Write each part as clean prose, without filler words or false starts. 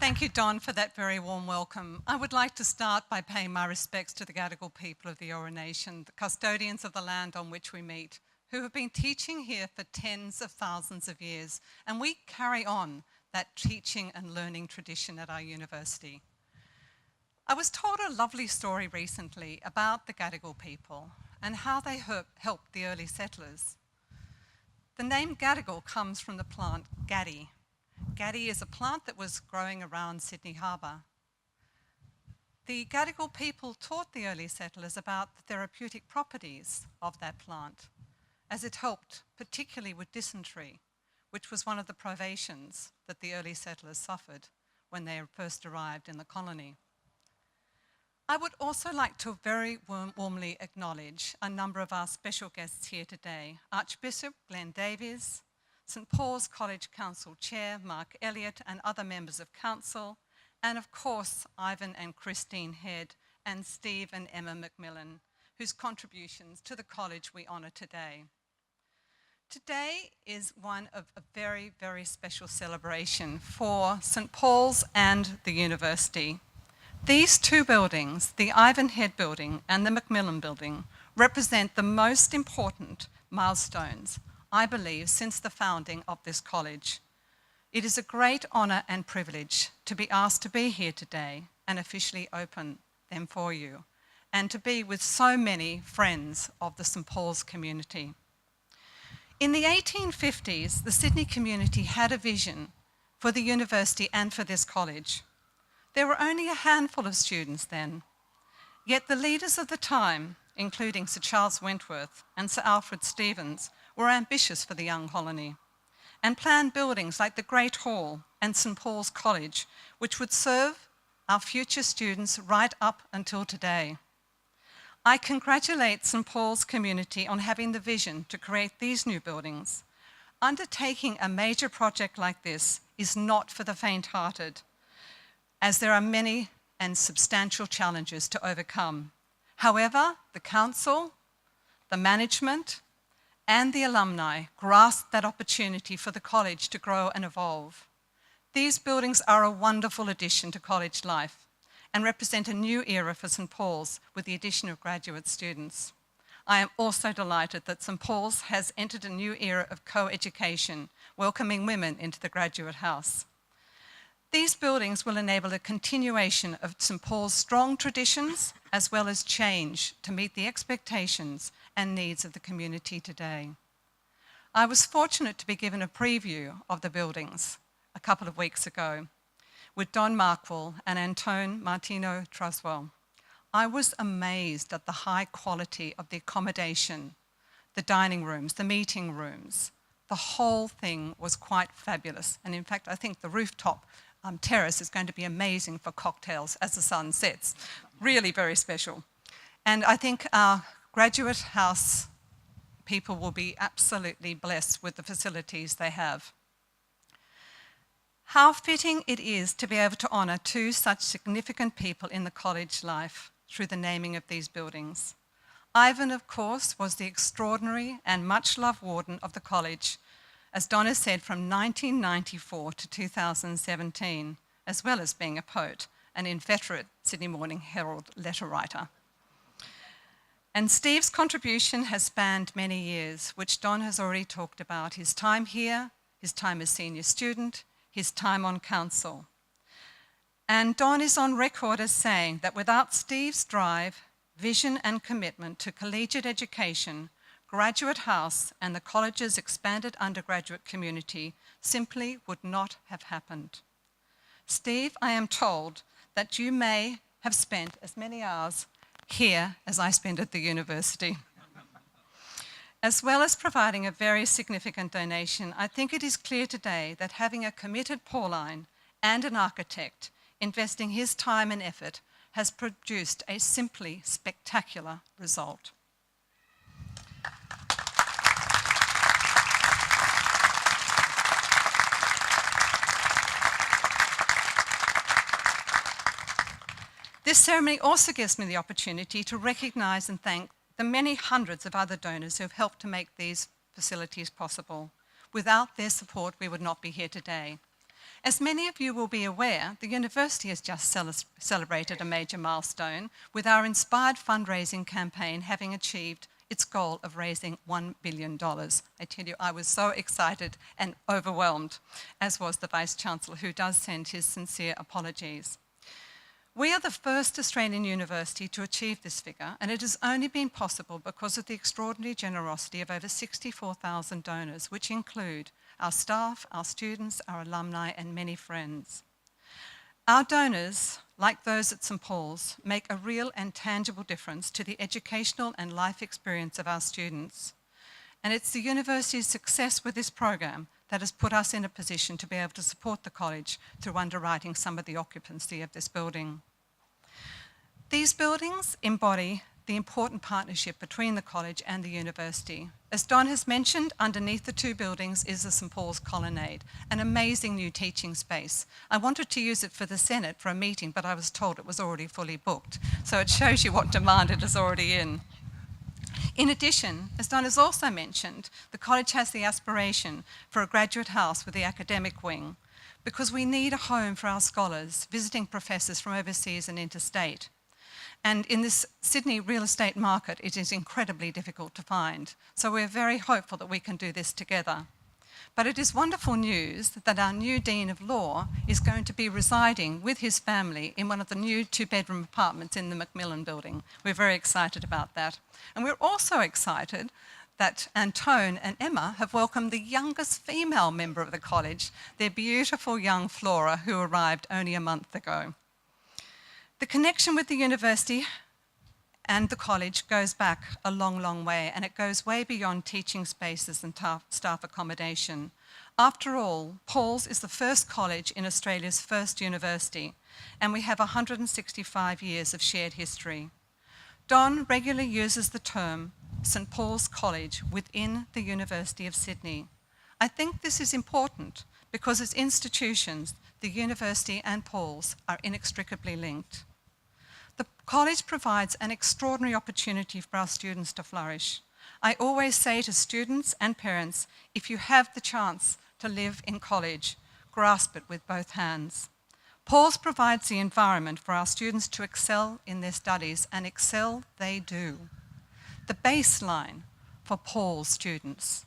Thank you, Don, for that very warm welcome. I would like to start by paying my respects to the Gadigal people of the Eora Nation, the custodians of the land on which we meet, who have been teaching here for tens of thousands of years, and we carry on that teaching and learning tradition at our university. I was told a lovely story recently about the Gadigal people and how they helped the early settlers. The name Gadigal comes from the plant gaddi. Gaddi is a plant that was growing around Sydney Harbour. The Gadigal people taught the early settlers about the therapeutic properties of that plant, as it helped particularly with dysentery, which was one of the privations that the early settlers suffered when they first arrived in the colony. I would also like to very warmly acknowledge a number of our special guests here today: Archbishop Glenn Davies, St Paul's College Council Chair Mark Elliott and other members of Council, and of course Ivan and Christine Head and Steve and Emma McMillan, whose contributions to the college we honour today. Today is one of a very, very special celebration for St Paul's and the university. These two buildings, the Ivan Head building and the McMillan building, represent the most important milestones, I believe, since the founding of this college. It is a great honour and privilege to be asked to be here today and officially open them for you, and to be with so many friends of the St Paul's community. In the 1850s, the Sydney community had a vision for the university and for this college. There were only a handful of students then, yet the leaders of the time, including Sir Charles Wentworth and Sir Alfred Stevens, were ambitious for the young colony and planned buildings like the Great Hall and St Paul's College, which would serve our future students right up until today. I congratulate St Paul's community on having the vision to create these new buildings. Undertaking a major project like this is not for the faint-hearted, as there are many and substantial challenges to overcome. However, the council, the management, and the alumni grasped that opportunity for the college to grow and evolve. These buildings are a wonderful addition to college life and represent a new era for St Paul's with the addition of graduate students. I am also delighted that St Paul's has entered a new era of co-education, welcoming women into the graduate house. These buildings will enable a continuation of St Paul's strong traditions as well as change to meet the expectations and needs of the community today. I was fortunate to be given a preview of the buildings a couple of weeks ago with Don Markwell and Antone Martino Traswell. I was amazed at the high quality of the accommodation, the dining rooms, the meeting rooms. The whole thing was quite fabulous. And in fact, I think the rooftop terrace is going to be amazing for cocktails as the sun sets. Really very special. And I think our graduate house people will be absolutely blessed with the facilities they have. How fitting it is to be able to honour two such significant people in the college life through the naming of these buildings. Ivan, of course, was the extraordinary and much-loved warden of the college, as Donna said, from 1994 to 2017, as well as being a poet, an inveterate Sydney Morning Herald letter writer. And Steve's contribution has spanned many years, which Don has already talked about: his time here, his time as senior student, his time on council. And Don is on record as saying that without Steve's drive, vision and commitment to collegiate education, Graduate House and the college's expanded undergraduate community simply would not have happened. Steve, I am told that you may have spent as many hours here as I spent at the university. As well as providing a very significant donation, I think it is clear today that having a committed Pauline and an architect investing his time and effort has produced a simply spectacular result. This ceremony also gives me the opportunity to recognise and thank the many hundreds of other donors who have helped to make these facilities possible. Without their support, we would not be here today. As many of you will be aware, the university has just celebrated a major milestone with our inspired fundraising campaign having achieved its goal of raising $1 billion. I tell you, I was so excited and overwhelmed, as was the Vice-Chancellor, who does send his sincere apologies. We are the first Australian university to achieve this figure, and it has only been possible because of the extraordinary generosity of over 64,000 donors, which include our staff, our students, our alumni, and many friends. Our donors, like those at St Paul's, make a real and tangible difference to the educational and life experience of our students. And it's the university's success with this program that has put us in a position to be able to support the college through underwriting some of the occupancy of this building. These buildings embody the important partnership between the college and the university. As Don has mentioned, underneath the two buildings is the St Paul's Colonnade, an amazing new teaching space. I wanted to use it for the Senate for a meeting, but I was told it was already fully booked. So it shows you what demand it is already in. In addition, as Don has also mentioned, the college has the aspiration for a graduate house with the academic wing, because we need a home for our scholars, visiting professors from overseas and interstate. And in this Sydney real estate market, it is incredibly difficult to find. So we're very hopeful that we can do this together. But it is wonderful news that our new Dean of Law is going to be residing with his family in one of the new two-bedroom apartments in the McMillan building. We're very excited about that. And we're also excited that Antone and Emma have welcomed the youngest female member of the college, their beautiful young Flora, who arrived only a month ago. The connection with the university and the college goes back a long, long way, and it goes way beyond teaching spaces and staff accommodation. After all, Paul's is the first college in Australia's first university, and we have 165 years of shared history. Don regularly uses the term St Paul's College within the University of Sydney. I think this is important because as institutions, the university and Paul's are inextricably linked. The college provides an extraordinary opportunity for our students to flourish. I always say to students and parents, if you have the chance to live in college, grasp it with both hands. Paul's provides the environment for our students to excel in their studies, and excel they do. The baseline for Paul's students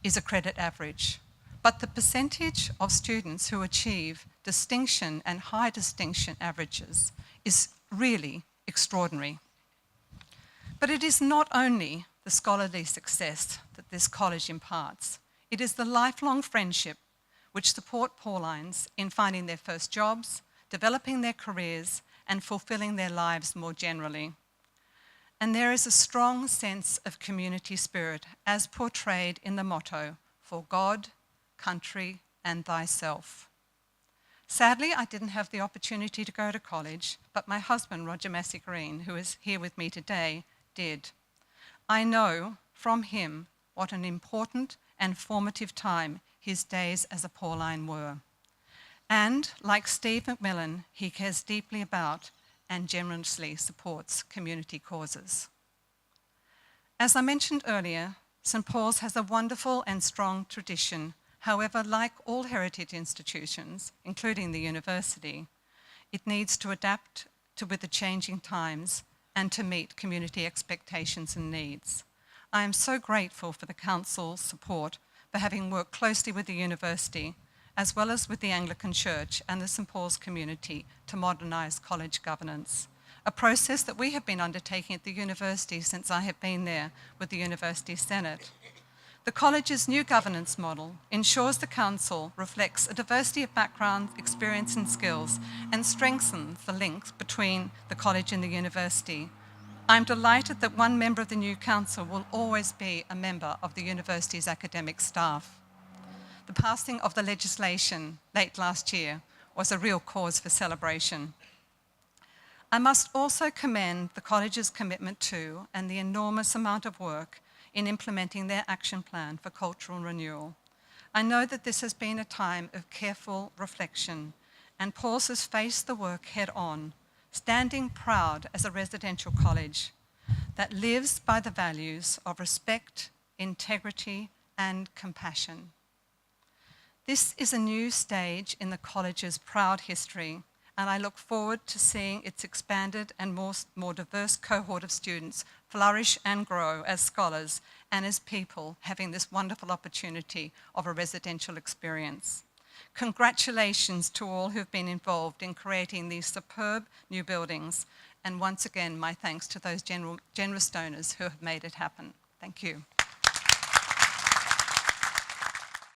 is a credit average, but the percentage of students who achieve distinction and high distinction averages is really extraordinary. But it is not only the scholarly success that this college imparts. It is the lifelong friendship which support Paulines in finding their first jobs, developing their careers, and fulfilling their lives more generally. And there is a strong sense of community spirit as portrayed in the motto, for God, country, and thyself. Sadly, I didn't have the opportunity to go to college, but my husband, Roger Massey-Green, who is here with me today, did. I know from him what an important and formative time his days as a Pauline were. And, like Steve McMillan, he cares deeply about and generously supports community causes. As I mentioned earlier, St Paul's has a wonderful and strong tradition. However, like all heritage institutions, including the university, it needs to adapt with the changing times and to meet community expectations and needs. I am so grateful for the Council's support for having worked closely with the university, as well as with the Anglican Church and the St Paul's community to modernise college governance, a process that we have been undertaking at the university since I have been there with the University Senate. The college's new governance model ensures the council reflects a diversity of backgrounds, experience and skills, and strengthens the links between the college and the university. I'm delighted that one member of the new council will always be a member of the university's academic staff. The passing of the legislation late last year was a real cause for celebration. I must also commend the college's commitment to and the enormous amount of work in implementing their action plan for cultural renewal. I know that this has been a time of careful reflection, and Paul's has faced the work head on, standing proud as a residential college that lives by the values of respect, integrity, and compassion. This is a new stage in the college's proud history, and I look forward to seeing its expanded and more diverse cohort of students flourish and grow as scholars and as people having this wonderful opportunity of a residential experience. Congratulations to all who've been involved in creating these superb new buildings, and once again, my thanks to those generous donors who have made it happen. Thank you.